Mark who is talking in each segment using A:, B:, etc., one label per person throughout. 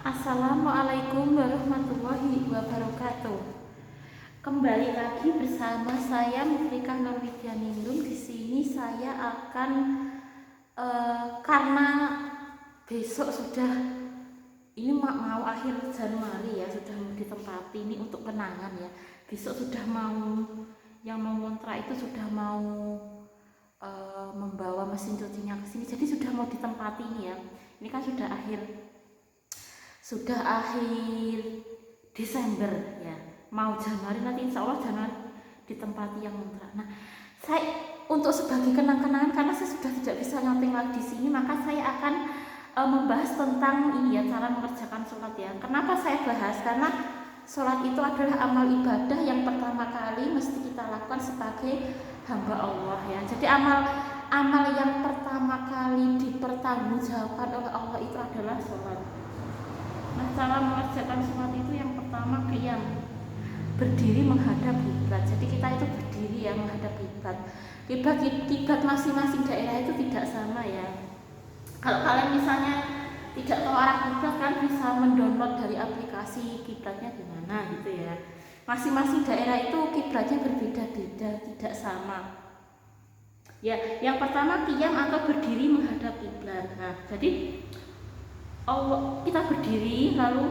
A: Assalamualaikum warahmatullahi wabarakatuh. Kembali lagi bersama saya Mufrikah Nurwidianindung. Di sini saya akan karena besok sudah ini mau akhir Januari ya, sudah mau ditempati ini untuk kenangan ya. Besok sudah mau yang mau ngontrak itu sudah mau membawa mesin cucinya ke sini. Jadi sudah mau ditempati ini ya. Ini kan sudah akhir Desember ya, mau Januari, nanti insya Allah Januari ditempati yang ngontrak. Nah, saya untuk sebagai kenang-kenangan, karena saya sudah tidak bisa nyamping lagi di sini, maka saya akan membahas tentang ini ya, cara mengerjakan sholat ya. Kenapa saya bahas? Karena sholat itu adalah amal ibadah yang pertama kali mesti kita lakukan sebagai hamba Allah ya. Jadi amal yang pertama kali dipertanggungjawabkan oleh Allah itu adalah sholat. Nah, cara mengerjakan sholat itu yang pertama qiyam, berdiri menghadap kiblat. Jadi kita itu berdiri ya menghadap kiblat. Kiblat masing-masing daerah itu tidak sama ya. Kalau kalian misalnya tidak tahu arah kiblat, kan bisa mendownload dari aplikasi kiblatnya di mana gitu ya. Masing-masing daerah itu kiblatnya berbeda-beda, tidak sama. Ya, yang pertama qiyam atau berdiri menghadap kiblat. Nah, jadi kita berdiri, lalu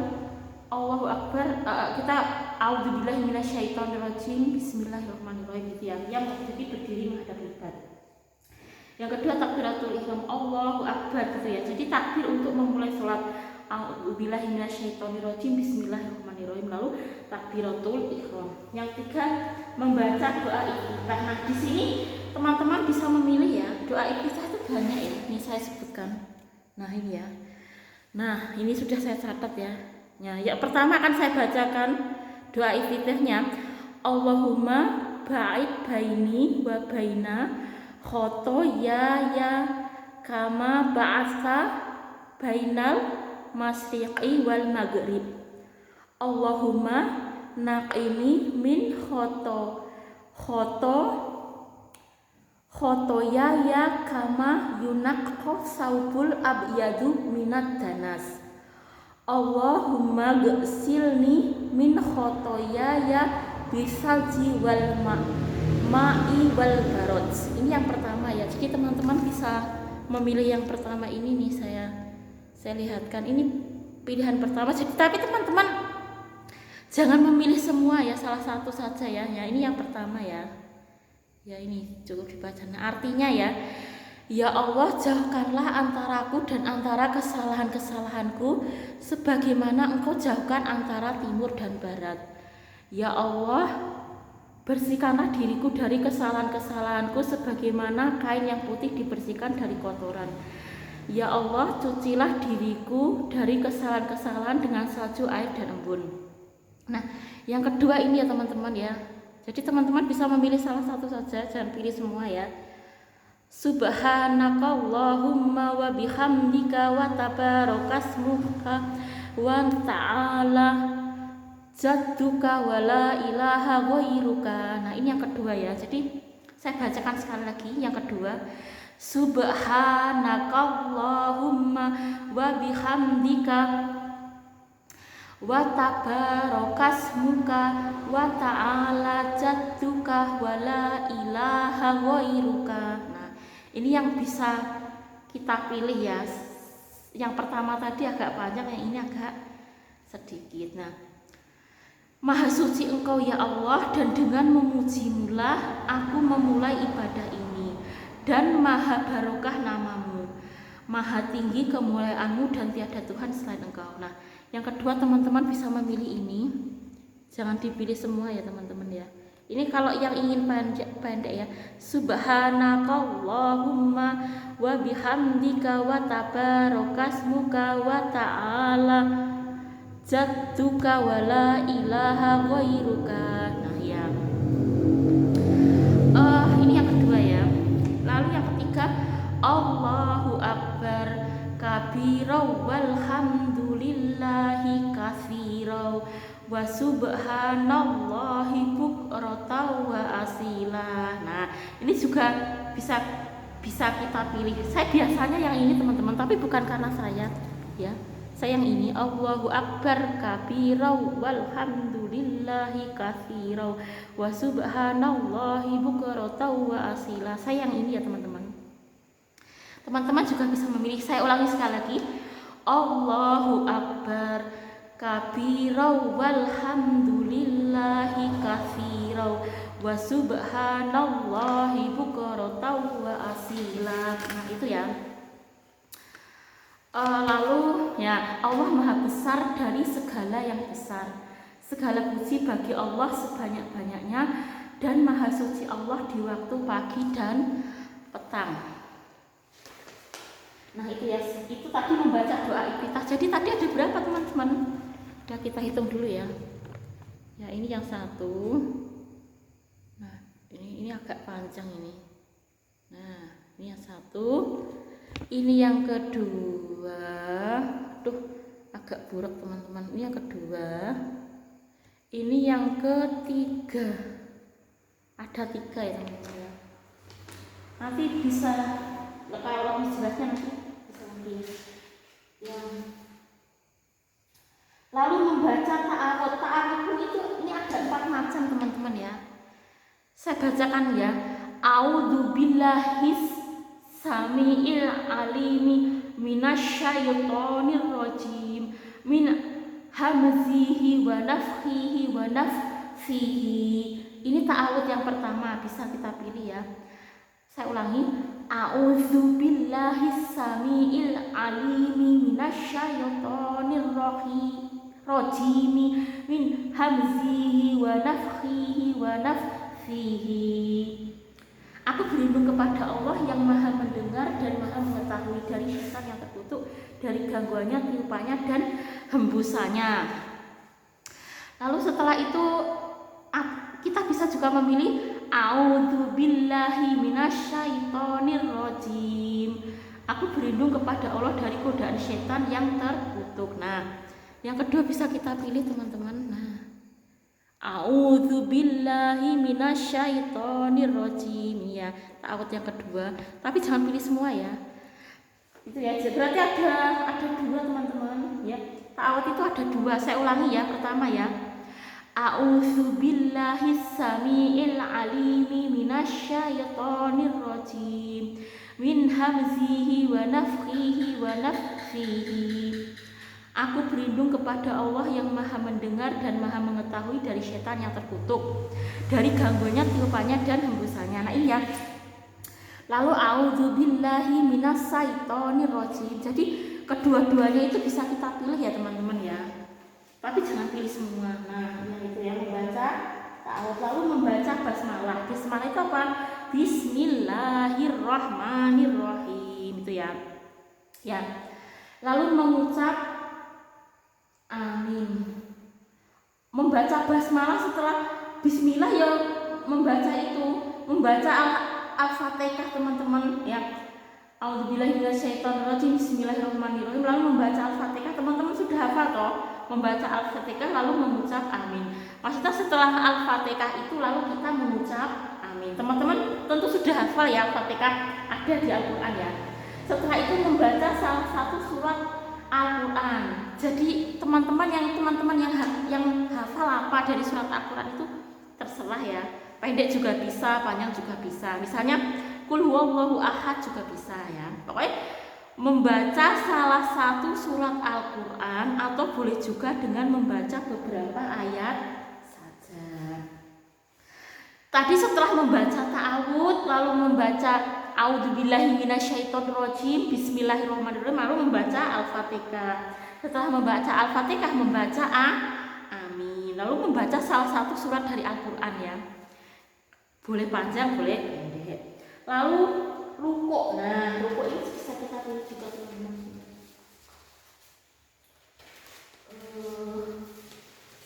A: Allahu Akbar, kita a'udzubillahi minasyaitonirrajim, bismillahirrahmanirrahim gitu ya. Yang jadi berdiri menghadap kiblat. Yang kedua takbiratul ihram, Allahu Akbar gitu ya. Jadi takbir untuk memulai sholat, a'udzubillahi minasyaitonirrajim, bismillahirrahmanirrahim, lalu takbiratul ihram. Yang tiga membaca doa iftitah. Nah, di sini teman-teman bisa memilih ya. Doa iftitah itu banyak ya. Ini saya sebutkan. Nah, ini ya. Nah, ini sudah saya catat ya. Ya, pertama akan saya bacakan doa iftitahnya. Allahumma ba'id baini wa baina khotoyaya kama ba'asa bainal masyriqi wal maghrib. Allahumma naqini min khotoyaya kama yunaqqa saubul abyadu minad danas. Allahumma ghsilni min khotoyaya bisalji wal ma'i wal barod. Ini yang pertama ya. Jadi teman-teman bisa memilih yang pertama ini nih, saya lihatkan ini pilihan pertama. Jadi tapi teman-teman jangan memilih semua ya, salah satu saja ya. Ya, ini yang pertama ya. Ya, ini cukup dibaca. Nah, artinya ya Allah, jauhkanlah antaraku dan antara kesalahan-kesalahanku sebagaimana Engkau jauhkan antara timur dan barat. Ya Allah, bersihkanlah diriku dari kesalahan-kesalahanku sebagaimana kain yang putih dibersihkan dari kotoran. Ya Allah, cucilah diriku dari kesalahan-kesalahan dengan salju, air, dan embun. Nah, yang kedua ini ya teman-teman ya. Jadi teman-teman bisa memilih salah satu saja, jangan pilih semua ya. Subhanakallahumma wa bihamdika wa tabarakasmuka wa ta'ala jadduka wa la ilaha ghairuka. Nah, ini yang kedua ya. Jadi saya bacakan sekali lagi yang kedua. Subhanakallahumma wa bihamdika wa tabarakasmuka wa ta'ala jadduka wa la ilaha ghairuka. Nah, ini yang bisa kita pilih ya. Yang pertama tadi agak panjang, yang ini agak sedikit. Nah, Maha suci Engkau ya Allah, dan dengan memujimulah aku memulai ibadah ini, dan maha barokah namamu, maha tinggi kemuliaanmu, dan tiada Tuhan selain Engkau. Nah, yang kedua teman-teman bisa memilih ini, jangan dipilih semua ya teman-teman ya. Ini kalau yang ingin pendek ya. Subhanakallahumma wa bihamdika wa tabarakasmuka wa ta'ala jadduka wa la ilaha ghairuka. Nah ya, ini yang kedua ya. Lalu yang ketiga, Allahu Akbar kabirau walhamdulillahi katsirau wa subhanallahi bukratan wa asila. Nah, ini juga bisa kita pilih. Saya biasanya yang ini teman-teman, tapi bukan karena saya ya. Saya yang ini Allahu Akbar kabirau walhamdulillahi katsirau wa subhanallahi bukratan wa asila. Saya yang ini ya teman-teman. Teman-teman juga bisa memilih. Saya ulangi sekali lagi. Allahu Akbar kabirau walhamdulillahi katsirau wa subhanallahi bukratan wa asila. Nah itu ya. Lalu ya, Allah Maha Besar dari segala yang besar. Segala puji bagi Allah sebanyak-banyaknya, dan Maha Suci Allah di waktu pagi dan petang. Nah itu ya, itu tadi membaca doa iftitah. Jadi tadi ada berapa teman-teman? Udah kita hitung dulu ya. Ya ini yang satu. Nah ini agak panjang ini. Nah ini yang satu. Ini yang kedua. Aduh, agak buruk teman-teman. Ini yang kedua. Ini yang ketiga. Ada 3 ya teman-teman. Nanti bisa, kalau lebih jelasnya nanti bisa ambil yang. Lalu membaca ta'arud. Ta'arud itu ini ada 4 macam teman-teman ya. Saya bacakan ya. A'udzubillahis Sami'il alimi minasyaitonir rajim min hamzihi wa nafthihi wa nafthihi. Ini ta'awudz yang pertama, bisa kita pilih ya. Saya ulangi. A'udzubillahi sami'il alimi minasyaitonir rajim min hamzihi wa nafthihi wa nafthihi. Aku berlindung kepada Allah yang Maha mendengar dan Maha mengetahui dari syaitan yang terkutuk, dari gangguannya, tiupannya, dan hembusannya. Lalu setelah itu kita bisa juga memilih A'udzubillahi minasyaitonir rajim. Aku berlindung kepada Allah dari godaan syaitan yang terkutuk. Nah, yang kedua bisa kita pilih teman-teman. Nah, A'udzubillahi minasyaitonir rajim ya, ta'awudz yang kedua. Tapi jangan pilih semua ya. Itu ya, berarti ada 2 teman-teman ya. Ta'awudz itu ada 2. Saya ulangi ya, pertama ya. A'udzubillahi sami'il alimi minasyaitonir rajim min hamzihi wa nafthihi wa nafthihi. Aku berlindung kepada Allah yang Maha mendengar dan Maha mengetahui dari setan yang terkutuk, dari gangguannya, tiupannya, dan hembusannya. Nah ini ya. Lalu a'udzubillahi minasyaitonir rajim. Jadi kedua-duanya itu bisa kita pilih ya teman-teman ya. Tapi jangan pilih semua. Nah itu ya, membaca ta'awudz, lalu membaca basmalah. Basmalah itu apa? Bismillahirrahmanirrahim itu ya. Ya. Lalu mengucap amin. Membaca basmalah setelah bismillah ya, membaca Al-Fatihah teman-teman ya. A'udzubillahi minasyaitonirrajim, bismillahirrahmanirrahim. Lalu membaca Al-Fatihah, teman-teman sudah hafal toh? Membaca Al-Fatihah lalu mengucap amin. Maksudnya setelah Al-Fatihah itu lalu kita mengucap amin. Teman-teman tentu sudah hafal ya, Al-Fatihah ada di Al-Qur'an ya. Setelah itu membaca salah satu surat Al-Quran. Jadi teman-teman yang hafal apa dari surat Al-Quran itu terserah ya. Pendek juga bisa, panjang juga bisa. Misalnya Qul huwallahu ahad juga bisa ya. Pokoknya membaca salah satu surat Al-Quran, atau boleh juga dengan membaca beberapa ayat saja. Tadi setelah membaca ta'awudz, lalu membaca A'udzubillahi minasyaitonirrajim, bismillahirrahmanirrahim, lalu membaca Al-Fatihah. Setelah membaca Al-Fatihah, membaca amin. Lalu membaca salah satu surat dari Al-Quran ya. Boleh panjang, boleh pendek. Lalu rukuk. Nah, rukuk ini bisa kita pilih juga teman-teman.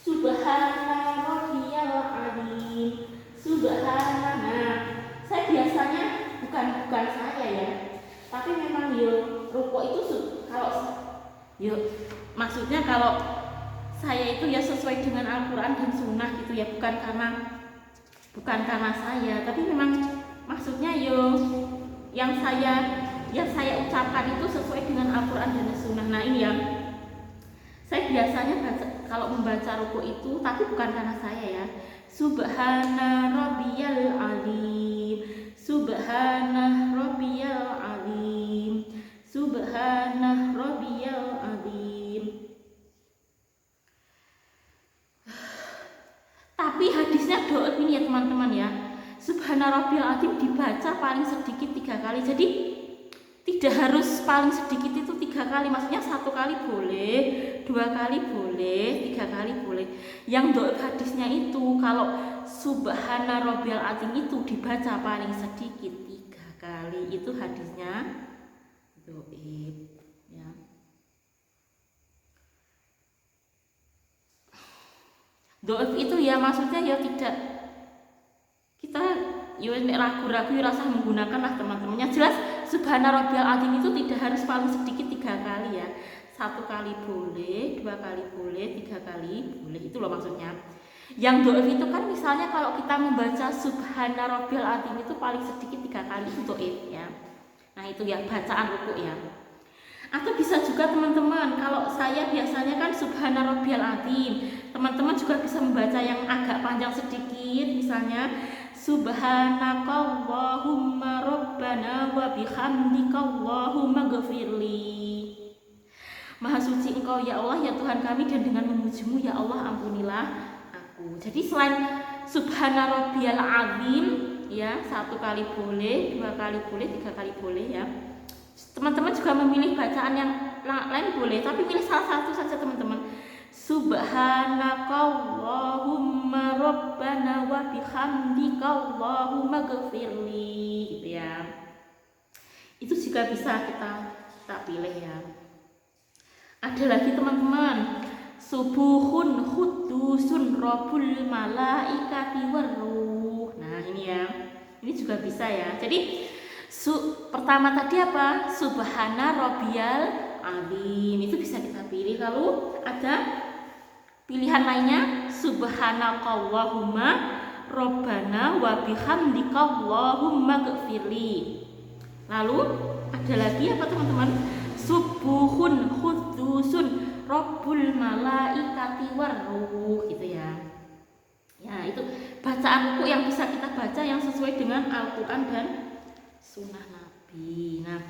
A: Subhanallah rabbiyal azim. Subhanallah. Nah, saya biasanya bukan saya ya, tapi memang rukuk itu kalau maksudnya kalau saya itu ya sesuai dengan Al-Quran dan Sunnah gitu ya, bukan karena saya, tapi memang maksudnya yang saya ucapkan itu sesuai dengan Al-Quran dan Sunnah. Nah ini ya, Saya biasanya kalau membaca ruku itu, tapi bukan karena saya ya. Subhana rabbiyal azim, subhana rabbiyal azim, subhana rabbiyal azim. Tapi hadisnya doa ini ya teman-teman ya. Subhana rabbiyal azim dibaca paling sedikit 3 kali. Jadi tidak harus paling sedikit itu 3 kali, maksudnya 1 kali boleh, 2 kali boleh, 3 kali boleh. Yang doa hadisnya itu kalau subhana rabbiyal azim itu dibaca paling sedikit 3 kali, itu hadisnya doib ya. Doib itu ya maksudnya ya tidak kita ya ragu-ragu rasa menggunakan lah teman-temannya. Jelas subhana rabbiyal azim itu tidak harus paling sedikit 3 kali ya. 1 kali boleh, 2 kali boleh, 3 kali boleh, itu loh maksudnya. Yang doib itu kan misalnya kalau kita membaca subhana rabbiyal azim itu paling sedikit 3 kali itu doib ya. Nah itu ya bacaan ruku ya. Atau bisa juga teman-teman, kalau saya biasanya kan subhana rabbiyal azim, teman-teman juga bisa membaca yang agak panjang sedikit, misalnya subhanakallahumma rabbana wa bihamdika allahumma ghafirli. Maha suci Engkau ya Allah ya Tuhan kami, dan dengan memujimu ya Allah ampunilah aku. Jadi selain subhana rabbiyal azim ya 1 kali boleh, 2 kali boleh, 3 kali boleh ya. Teman-teman juga memilih bacaan yang lain boleh, tapi pilih salah satu saja teman-teman. Subhanakallahumma rabbana wa bihamdika allahumma ghafirli gitu ya. Itu juga bisa kita pilih ya. Ada lagi teman-teman, subuhun khudusun rabbul malaikati waruh. Nah ini ya, ini juga bisa ya. Jadi pertama tadi apa? Subhana rabbiyal azim, itu bisa kita pilih. Lalu ada pilihan lainnya, subhanakallahumma rabbana wa bihamdika allahumma ghafirli. Lalu ada lagi apa teman-teman? Subuhun khudusun rabbul malaikati waruh gitu ya. Ya, itu bacaan ruku yang bisa kita baca yang sesuai dengan Al-Qur'an dan sunnah Nabi. Nah,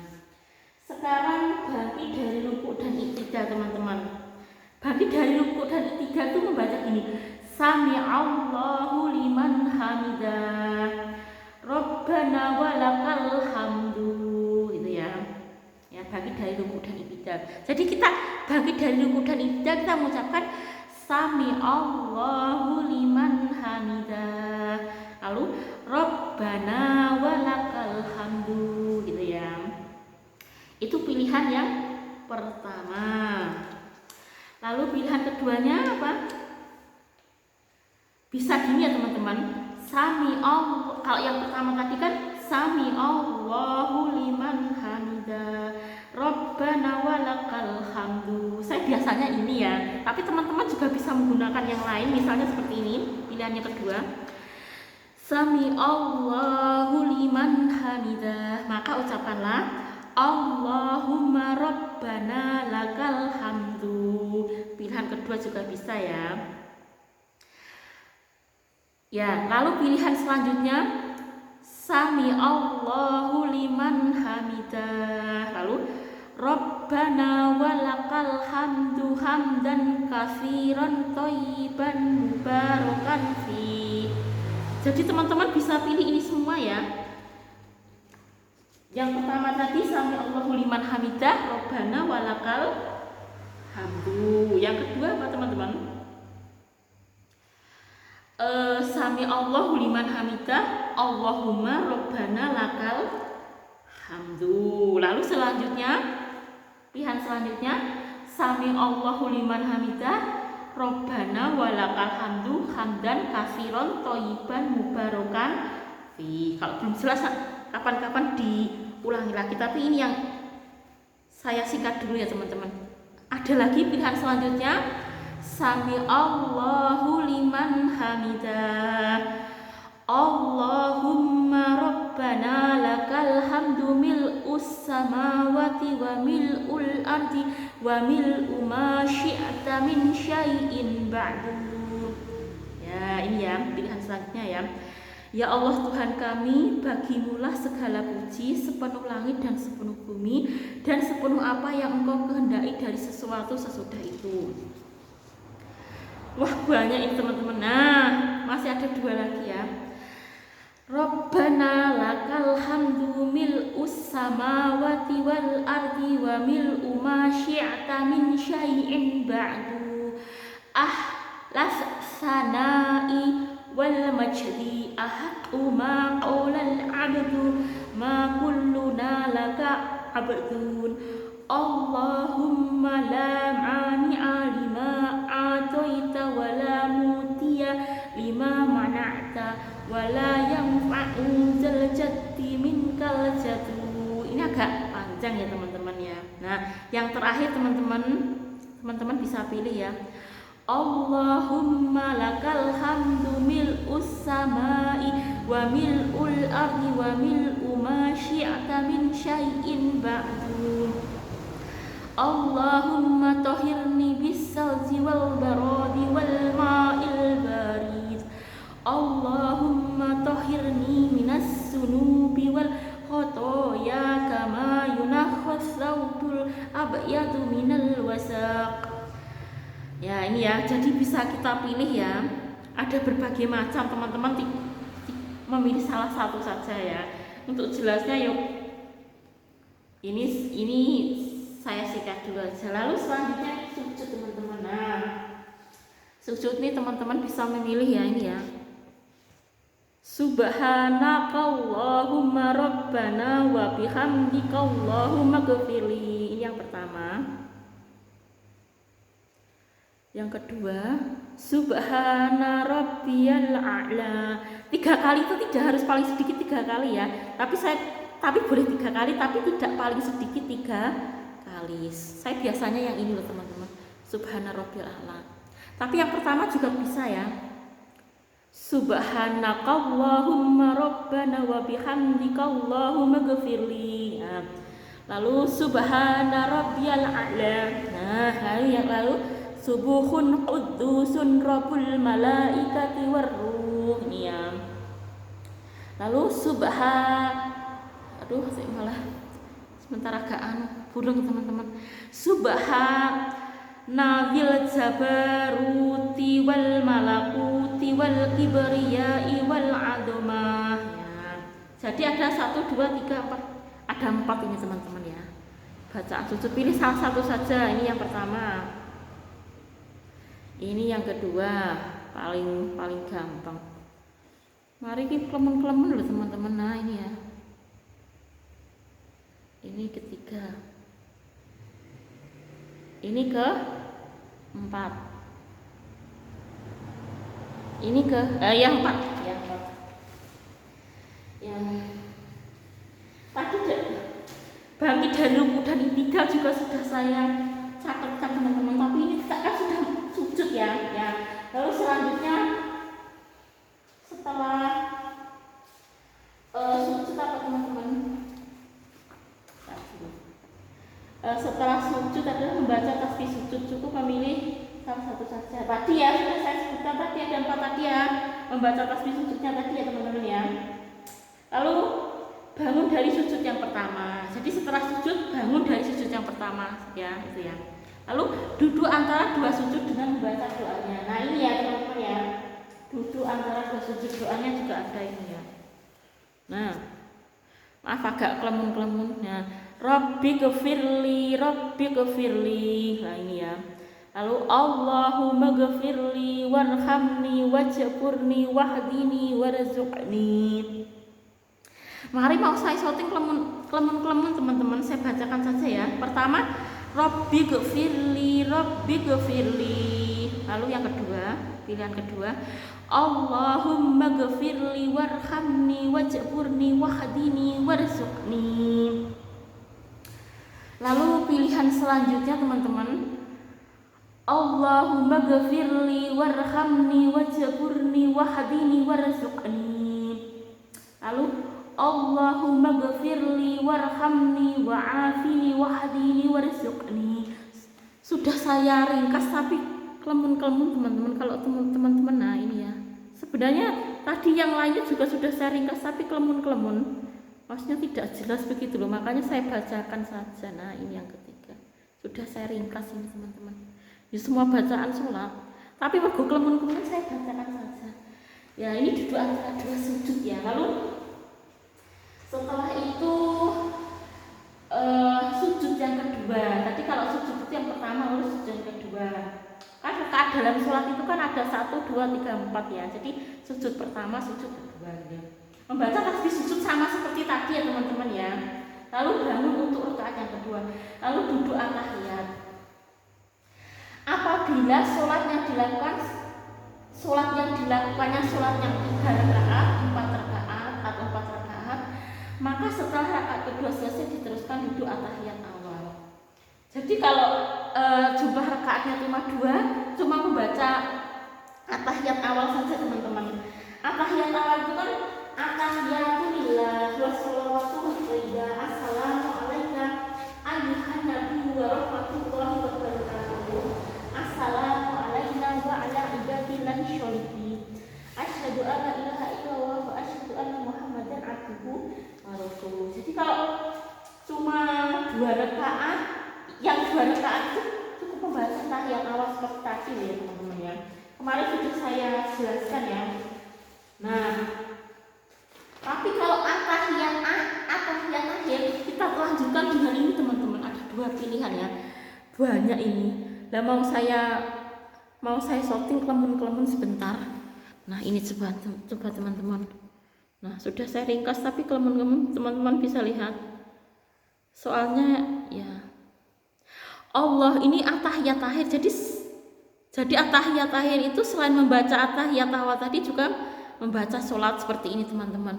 A: sekarang bangkit dari ruku dan iktidal teman-teman. Bangkit dari ruku dan iktidal itu membaca gini, Sami Allahu liman hamidah, Rabbana walakal hamdu gitu ya. Ya, bangkit dari ruku dan iktidal. Jadi kita bangkit dari ruku dan iktidal, kita mengucapkan Sami Allahu liman hamidah, lalu Rabbana walakal hamdu gitu ya. Itu pilihan yang pertama. Lalu pilihan keduanya apa? Bisa gini ya teman-teman. Sami Allah. Kalau yang pertama tadi kan Sami Allahu liman hamidah, Rabbana walakal hamdu. Saya biasanya ini ya, tapi teman-teman juga bisa menggunakan yang lain. Misalnya seperti ini, pilihannya kedua. Sami Allahu liman hamidah, maka ucapkanlah Allahumma Rabbana lakal hamdu. Pilihan kedua juga bisa ya. Ya, lalu pilihan selanjutnya Sami Allahu liman hamidah, lalu Rabbana walakal hamdu hamdan katsiran thayyiban mubarakan fi. Jadi teman-teman bisa pilih ini semua ya. Yang pertama tadi Sami Allahu liman hamidah, Rabbana walakal hamdu. Yang kedua apa teman-teman? Sami Allahu liman hamidah, Allahumma Rabbana lakal hamdu. Lalu selanjutnya, pilihan selanjutnya Sami Allahu liman hamidah, Rabbana walakal hamdu hamdan katsiran thayyiban mubarakan fi. Kalau belum jelas kapan-kapan diulangi lagi, tapi ini yang saya singkat dulu ya teman-teman. Ada lagi pilihan selanjutnya Sami Allahu liman hamidah, Allahumma rabbana lakal hamdu mil'us samawati wa mil'ul ardi wa mil'u ma syi'ta min syai'in ba'du. Ya, ini ya pilihan selanjutnya ya. Ya Allah Tuhan kami, bagimulah segala puji sepenuh langit dan sepenuh bumi dan sepenuh apa yang Engkau kehendaki dari sesuatu sesudah itu. Wah, banyak ini teman-teman. Nah, masih ada dua lagi ya. Rabbana lakal hamdu mil'us samawati wal ardi wa mil'u ma syi'ta min syai'in ba'du. Las sanai wal majdi ahaqqu ma qawlal abdu ma kulluna laka abdun. Allahumma la mani'a lima a'taita wa la mutiya lima mana'ta wa la yanfa'u zal jaddi minkal jaddu. Ini agak panjang ya teman-teman ya. Nah, yang terakhir teman-teman bisa pilih ya. Allahumma lakal hamdu mil'us samai wa mil'ul ardi wa mil'u ma syi'ta min syai'in ba'du. Allahumma tahhirni bis-salji wal baradi wal ma'il barid. Allahumma tahhirni minas sunubi wal khotoya kama yunakhwas thawbul abyadu minal wasaq. Ya, ini ya, jadi bisa kita pilih ya. Ada berbagai macam, teman-teman memilih salah satu saja ya. Untuk jelasnya yuk, ini saya sikat dulu aja. Lalu selanjutnya sujud teman-teman. Nah, sujud ini teman-teman bisa memilih ya, ini ya. Subhanakallahumma rabbana wa bihamdika Allahumma ghfirli. Ini yang pertama. Yang kedua, subhana rabbiyal a'la. 3 kali itu tidak harus paling sedikit 3 kali ya. Tapi boleh 3 kali, tapi tidak paling sedikit 3 kali. Saya biasanya yang ini loh teman-teman. Subhana rabbiyal a'la. Tapi yang pertama juga bisa ya. Subhanakallahumma rabbana wa bihamdika Allahumma ghfirli. Nah, lalu subhana rabbiyal a'la. Nah, lalu subuhun quddusun rabbul malaikati warruh. Ini ya. Lalu sebentar agak burung teman-teman. Subhanadzil jabaruti wal malakuti wal kibriyai wal azamah. Ya. Jadi ada 1 2 3 4. Ada 4 ini teman-teman ya. Bacaan sujud, pilih salah satu saja. Ini yang pertama. Ini yang kedua, paling gampang. Mari kita klemen-klemen loh teman-teman. Nah, ini ya. Ini ketiga. Ini keempat. Ini yang 4. Yang tadi bangkit dari ruku dan itikaf juga sudah saya catatkan teman-teman. Tapi ini kan sudah sujud ya. Lalu selanjutnya setelah sujud apa teman-teman? Setelah sujud adalah membaca tasbih sujud. Cukup memilih salah satu saja. Tadi ya sudah saya sebutkan tadi ada 4 tadi ya. Membaca tasbih sujudnya tadi ya teman-teman ya. Lalu bangun dari sujud yang pertama. Jadi setelah sujud bangun dari sujud yang pertama ya, itu ya. Lalu duduk antara 2 sujud dengan membaca doanya. Nah, ini ya teman-teman ya. Duduk antara 2 sujud, doanya juga ada ini ya. Nah, maaf agak kelemun-kelemun. Nah, Rabbi ghfirli. Nah, ini ya. Lalu Allahumma ghfirli warhamni wajburni wahdini warzuqni. Mari mau saya shouting kelemun-kelemun teman-teman, saya bacakan saja ya. Pertama, Rabbi ghfirli. Lalu yang kedua, pilihan kedua, Allahumma ghfirli warhamni wajburni wahdini warzuqni. Lalu pilihan selanjutnya teman-teman, Allahumma ghfirli warhamni wajburni wahdini warzuqni. Lalu Allahumma ghafirli warhamni wa'afini wahdini warzuqni. Sudah saya ringkas tapi kelemun-kelemun teman-teman. Kalau teman-teman, nah ini ya, sebenarnya tadi yang lainnya juga sudah saya ringkas tapi kelemun-kelemun, maksudnya tidak jelas begitu loh, makanya saya bacakan saja. Nah ini yang ketiga, sudah saya ringkas ini teman-teman, ya semua bacaan sholat, tapi mergo kelemun-kelemun saya bacakan saja. Ya ini duduk antara dua sujud ya. Lalu setelah itu sujud yang kedua. Tadi kalau sujud itu yang pertama, lalu sujud yang kedua. Kan rakaat dalam sholat itu kan ada 1, 2, 3, 4 ya. Jadi sujud pertama, sujud kedua ya. Membaca tasbih sujud sama seperti tadi ya teman-teman ya. Lalu bangun untuk rakaat yang kedua. Lalu duduk at-tahiyat. Apabila sholat yang dilakukannya sholat yang 3 rakaat, 4 rakaat atau 4 rakaat, maka setelah rakaat kedua selesai diteruskan duduk at-tahiyat awal. Jadi kalau jumlah rakaatnya cuma 2, cuma membaca at-tahiyat awal saja teman-teman. At-tahiyat awal itu kan at-tahiyatulillah wassalawatu wassalamu assalamu alayka ayyuhan nabiyyu wa rahmatullahi wa barakatuh. Assalamu alayna wa ala ibadillahi sholihin. Asyhadu an la ilaha illallah wa asyhadu anna muhammadan abduhu wa rasuluh. Jadi kalau cuma 2 rakaat, yang 2 rakaat itu cukup membaca tahiyat awal seperti tadi ya teman-teman ya. Kemarin sudah saya jelaskan ya. Nah, tapi kalau at-tahiyat akhir kita lanjutkan di hari ini teman-teman. Ada 2 pilihan ya. Banyak ini. Lah mau saya shooting kelemun-kelemun sebentar. Nah, ini coba teman-teman. Nah, sudah saya ringkas tapi kelemun-kelemun teman-teman bisa lihat. Soalnya ya Allah ini at-tahiyat akhir. Jadi at-tahiyat akhir itu selain membaca at-tahiyat awal tadi juga membaca sholat seperti ini teman-teman.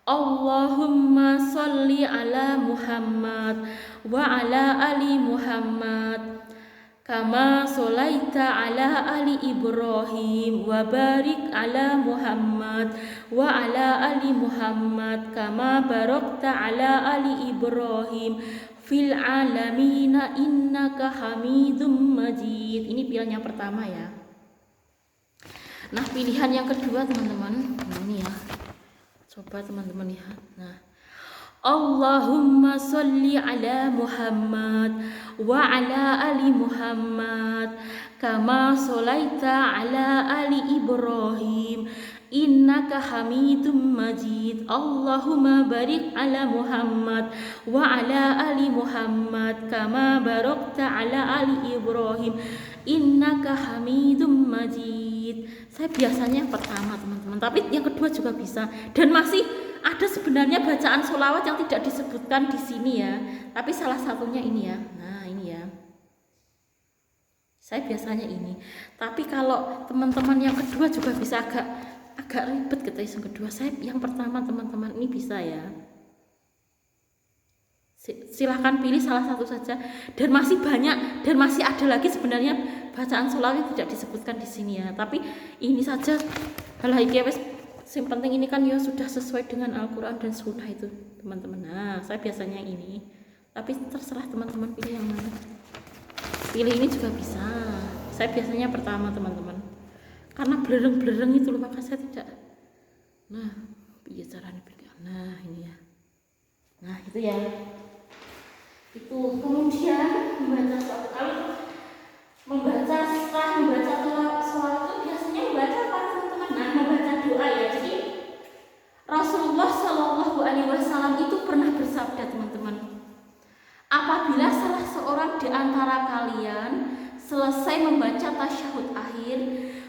A: Allahumma sholli ala Muhammad wa ala ali Muhammad kama sholaita ala ali Ibrahim wa barik ala Muhammad wa ala ali Muhammad kama barakta ala ali Ibrahim fil alamina innaka hamidum majid. Ini pilihan yang pertama ya. Nah, pilihan yang kedua teman-teman, ini ya. Coba teman-teman lihat. Nah, Allahumma sholli ala Muhammad wa ala ali Muhammad kama sholaita ala ali Ibrahim innaka hamidum majid. Allahumma barik ala Muhammad wa ala ali Muhammad kama barakta ala ali Ibrahim innaka hamidum majid. Saya biasanya yang pertama teman-teman, tapi yang kedua juga bisa. Dan masih ada sebenarnya bacaan sholawat yang tidak disebutkan di sini ya, tapi salah satunya ini ya. Nah ini ya, saya biasanya ini. Tapi kalau teman-teman yang kedua juga bisa, agak ribet gitu yang kedua. Saya yang pertama teman-teman, ini bisa ya. Silahkan pilih salah satu saja. Dan masih banyak, dan masih ada lagi sebenarnya bacaan sholawat yang tidak disebutkan di sini ya. Tapi ini saja. Halah iki wis, yang penting ini kan ya sudah sesuai dengan Al-Quran dan Sunnah itu teman-teman. Nah, saya biasanya ini. Tapi terserah teman-teman pilih yang mana. Pilih ini juga bisa. Saya biasanya pertama teman-teman. Karena belereng-belereng itu loh, maka saya tidak. Nah, piye caranya pilih. Nah, ini ya. Nah, itu ya. Itu kemudian membaca sholat. Kalau setelah membaca sholat itu biasanya membaca apa teman-teman? Nah, membaca doa ya. Jadi Rasulullah Shallallahu Alaihi Wasallam itu pernah bersabda teman-teman, apabila salah seorang di antara kalian selesai membaca tasyahud akhir,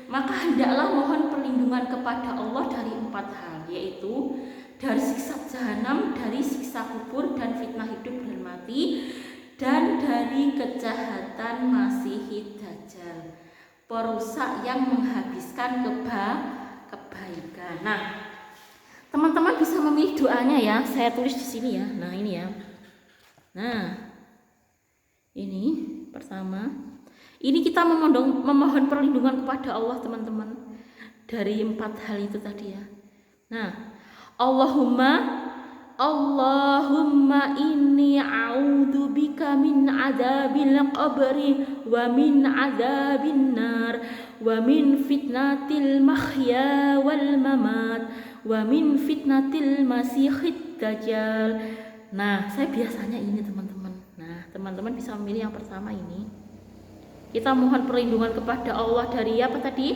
A: maka hendaklah mohon perlindungan kepada Allah dari 4 hal, yaitu dari siksa jahanam, dari siksa kubur dan fitnah hidup dan mati, dan dari kejahatan Masiih Dajjal, perusak yang menghabiskan kebaikan. Nah, teman-teman bisa memilih doanya ya. Saya tulis di sini ya. Nah, ini ya. Nah, ini pertama. Ini kita memohon perlindungan kepada Allah teman-teman dari 4 hal itu tadi ya. Nah, Allahumma Allahumma inni a'udzubika min adzabil qabri wa min adzabin nar wa min fitnatil mahya wal mamat wa min fitnatil masiihid dajjal. Nah, saya biasanya ini teman-teman. Nah, teman-teman bisa memilih yang pertama ini. Kita mohon perlindungan kepada Allah dari apa tadi?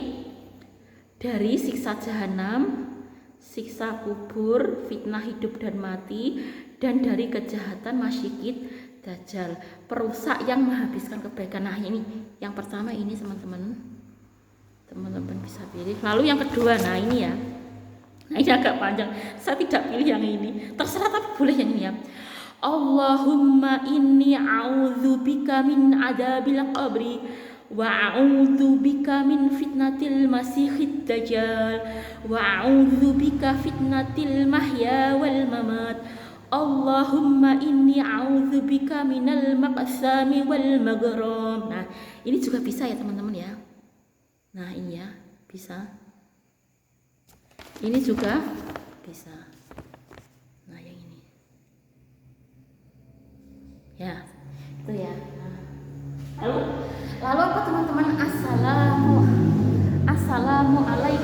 A: Dari siksa jahanam, siksa kubur, fitnah hidup dan mati, dan dari kejahatan masyikid dajjal, perusak yang menghabiskan kebaikan. Nah, ini yang pertama ini teman-teman bisa pilih. Lalu yang kedua, nah ini ya, nah ini agak panjang, saya tidak pilih yang ini, terserah tapi boleh yang ini ya. Allahumma inni a'udzubika min adzabil qabri wa a'udzubika min fitnatil masiihid dajjal wa a'udzubika fitnatil mahya wal mamat. Allahumma inni a'udzubika minal maqsami wal maghram. Nah, ini juga bisa ya teman-teman ya. Nah, ini ya, bisa. Ini juga bisa. Nah, yang ini. Ya, itu ya. Lalu apa teman-teman? Assalamualaikum